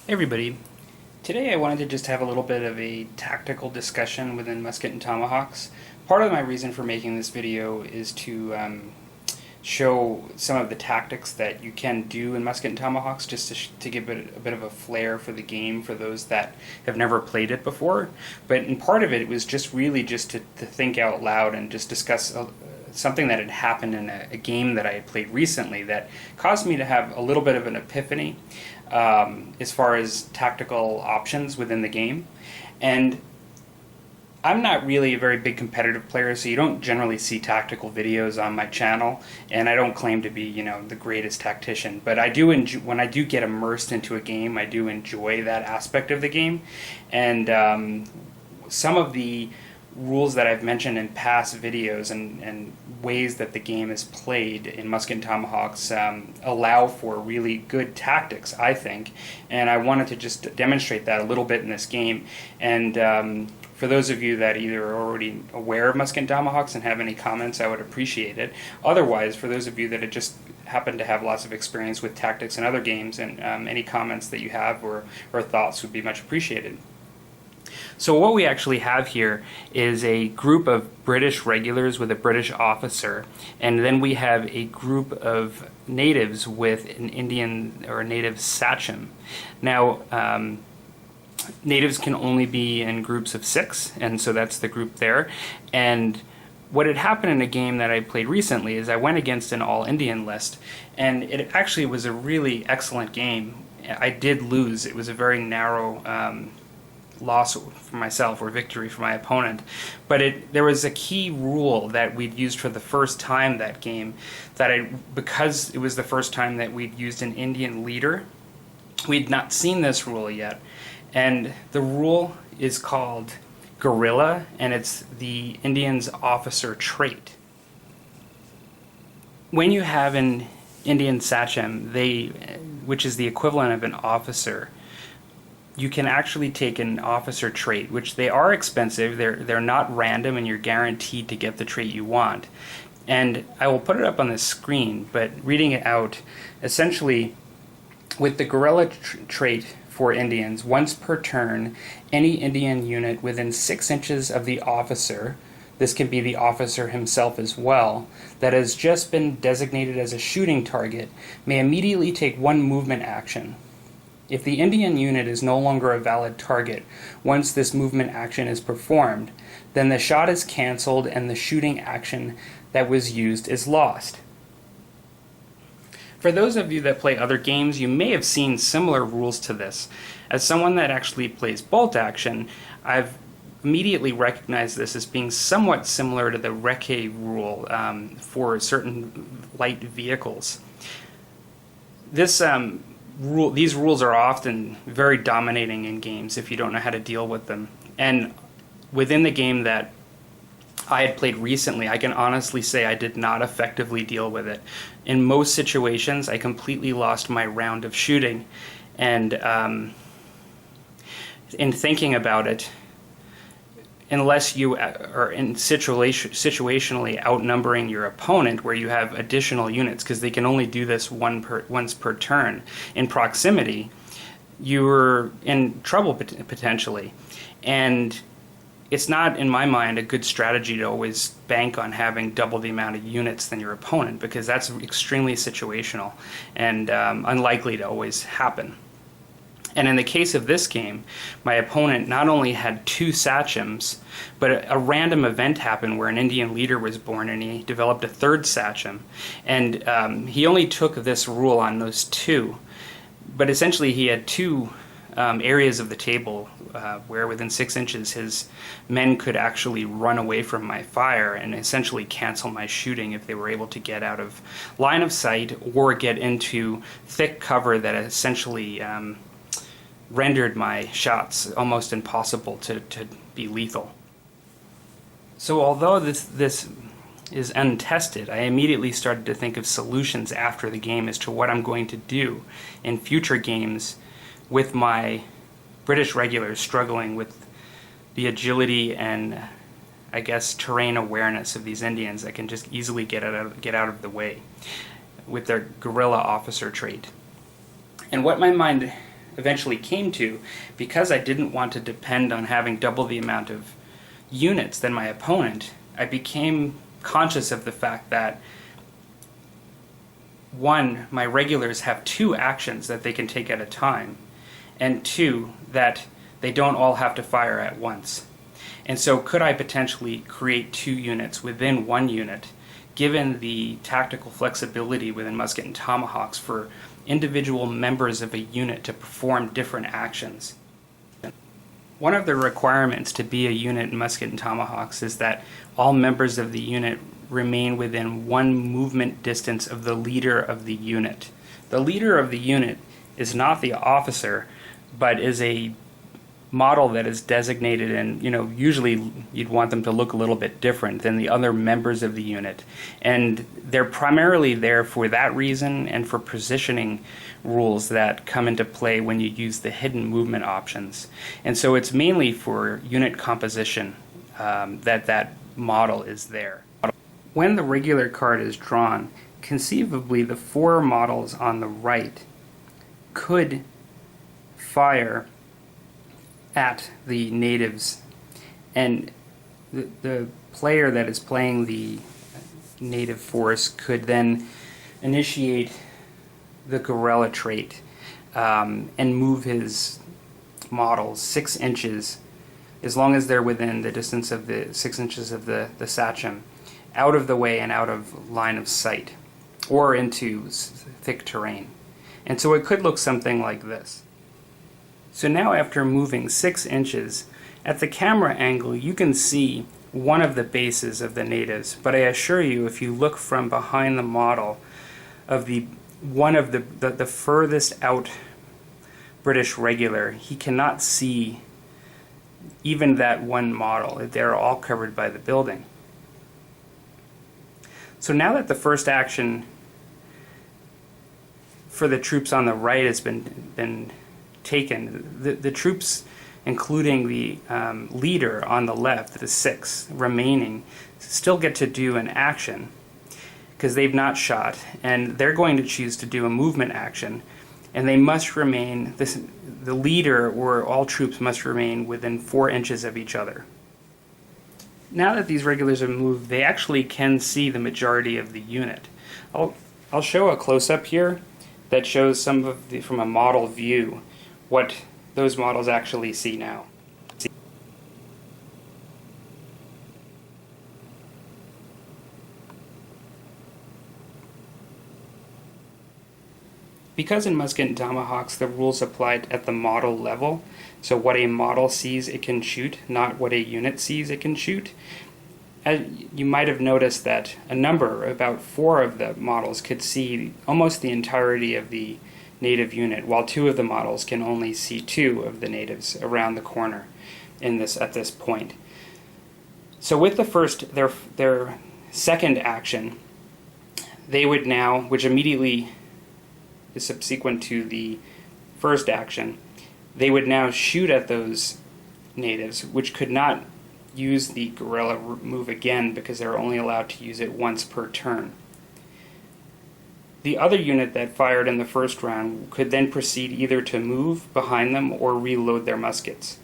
Hey everybody. Today I wanted to just have a little bit of a tactical discussion within Musket and Tomahawks. Part of my reason for making this video is to show some of the tactics that you can do in Musket and Tomahawks, just to give it a bit of a flair for the game for those that have never played it before. But in part of it was just really just to think out loud and just discuss something that had happened in a game that I had played recently that caused me to have a little bit of an epiphany as far as tactical options within the game. And I'm not really a very big competitive player, so you don't generally see tactical videos on my channel, and I don't claim to be, the greatest tactician. But I do enjoy, when I do get immersed into a game, I do enjoy that aspect of the game. And some of the rules that I've mentioned in past videos and ways that the game is played in Musket and Tomahawks allow for really good tactics, I think, and I wanted to just demonstrate that a little bit in this game. And for those of you that either are already aware of Musket and Tomahawks and have any comments, I would appreciate it. Otherwise, for those of you that just happen to have lots of experience with tactics in other games, and any comments that you have or thoughts would be much appreciated. So what we actually have here is a group of British regulars with a British officer, and then we have a group of natives with an Indian or a native sachem. Now, natives can only be in groups of 6, and so that's the group there. And what had happened in a game that I played recently is I went against an all-Indian list, and it actually was a really excellent game. I did lose. It was a very narrow loss for myself or victory for my opponent, but there was a key rule that we'd used for the first time that game because it was the first time that we'd used an Indian leader. We'd not seen this rule yet, and the rule is called Guerrilla, and it's the Indian's officer trait. When you have an Indian sachem, which is the equivalent of an officer, you can actually take an officer trait, which they are expensive. They're not random, and you're guaranteed to get the trait you want. And I will put it up on the screen, but reading it out, essentially, with the Guerrilla trait for Indians, once per turn, any Indian unit within 6 inches of the officer, this can be the officer himself as well, that has just been designated as a shooting target, may immediately take 1 movement action. If the Indian unit is no longer a valid target once this movement action is performed, then the shot is cancelled and the shooting action that was used is lost. For those of you that play other games, you may have seen similar rules to this. As someone that actually plays bolt action, I've immediately recognized this as being somewhat similar to the recce rule for certain light vehicles. These rules are often very dominating in games if you don't know how to deal with them. And within the game that I had played recently, I can honestly say I did not effectively deal with it. In most situations, I completely lost my round of shooting. And in thinking about it, unless you are in situationally outnumbering your opponent where you have additional units, because they can only do this once per turn in proximity, you're in trouble potentially. And it's not, in my mind, a good strategy to always bank on having double the amount of units than your opponent, because that's extremely situational and unlikely to always happen. And in the case of this game, my opponent not only had 2 sachems, but a random event happened where an Indian leader was born, and he developed a 3rd sachem. And he only took this rule on those 2. But essentially he had 2 areas of the table where within 6 inches his men could actually run away from my fire and essentially cancel my shooting if they were able to get out of line of sight or get into thick cover that essentially rendered my shots almost impossible to be lethal. So although this is untested, I immediately started to think of solutions after the game as to what I'm going to do in future games with my British regulars struggling with the agility and, I guess, terrain awareness of these Indians that can just easily get out of the way with their guerrilla officer trait. And what my mind eventually came to, because I didn't want to depend on having double the amount of units than my opponent, I became conscious of the fact that, one, my regulars have 2 actions that they can take at a time, and 2, that they don't all have to fire at once. And so could I potentially create 2 units within 1 unit, given the tactical flexibility within Musket and Tomahawks for individual members of a unit to perform different actions? One of the requirements to be a unit in Musket and Tomahawks is that all members of the unit remain within 1 movement distance of the leader of the unit. The leader of the unit is not the officer, but is a model that is designated, and usually you'd want them to look a little bit different than the other members of the unit, and they're primarily there for that reason and for positioning rules that come into play when you use the hidden movement options. And so it's mainly for unit composition that model is there. When the regular card is drawn, conceivably the 4 models on the right could fire at the natives, and the player that is playing the native force could then initiate the Guerrilla trait and move his models 6 inches, as long as they're within the distance of the 6 inches of the sachem, out of the way and out of line of sight, or into thick terrain. And so it could look something like this. So now, after moving 6 inches, at the camera angle you can see one of the bases of the natives, but I assure you, if you look from behind the model of one of the furthest out British regular, he cannot see even that one model. They're all covered by the building. So now that the first action for the troops on the right has been taken, the troops, including the leader on the left, the 6 remaining, still get to do an action because they've not shot, and they're going to choose to do a movement action, and they must remain, the leader or all troops must remain within 4 inches of each other. Now that these regulars have moved, they actually can see the majority of the unit. I'll show a close-up here that shows some of from a model view, what those models actually see now. Because in Musket and Tomahawks the rules apply at the model level, so what a model sees it can shoot, not what a unit sees it can shoot, you might have noticed that about 4 of the models could see almost the entirety of the native unit, while 2 of the models can only see 2 of the natives around the corner at this point. So with their second action, they would now, which immediately is subsequent to the first action, they would now shoot at those natives, which could not use the Guerrilla move again because they're only allowed to use it once per turn. The other unit that fired in the first round could then proceed either to move behind them or reload their muskets.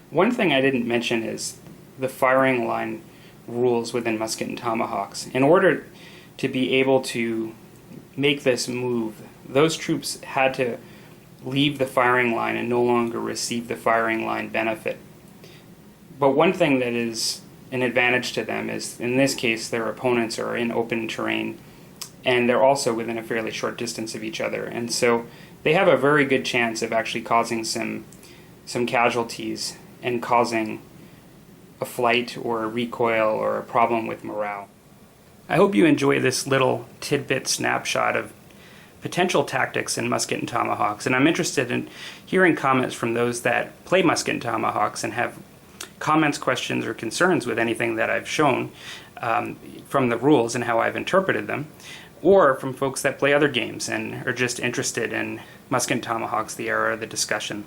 One thing I didn't mention is the firing line rules within Musket and Tomahawks. In order to be able to make this move, those troops had to leave the firing line and no longer receive the firing line benefit. But one thing that is an advantage to them is, in this case, their opponents are in open terrain and they're also within a fairly short distance of each other, and so they have a very good chance of actually causing some casualties and causing a flight or a recoil or a problem with morale. I hope you enjoy this little tidbit snapshot of potential tactics in Musket and Tomahawks, and I'm interested in hearing comments from those that play Musket and Tomahawks and have comments, questions, or concerns with anything that I've shown from the rules and how I've interpreted them, or from folks that play other games and are just interested in Musket and Tomahawks, the era of the discussion.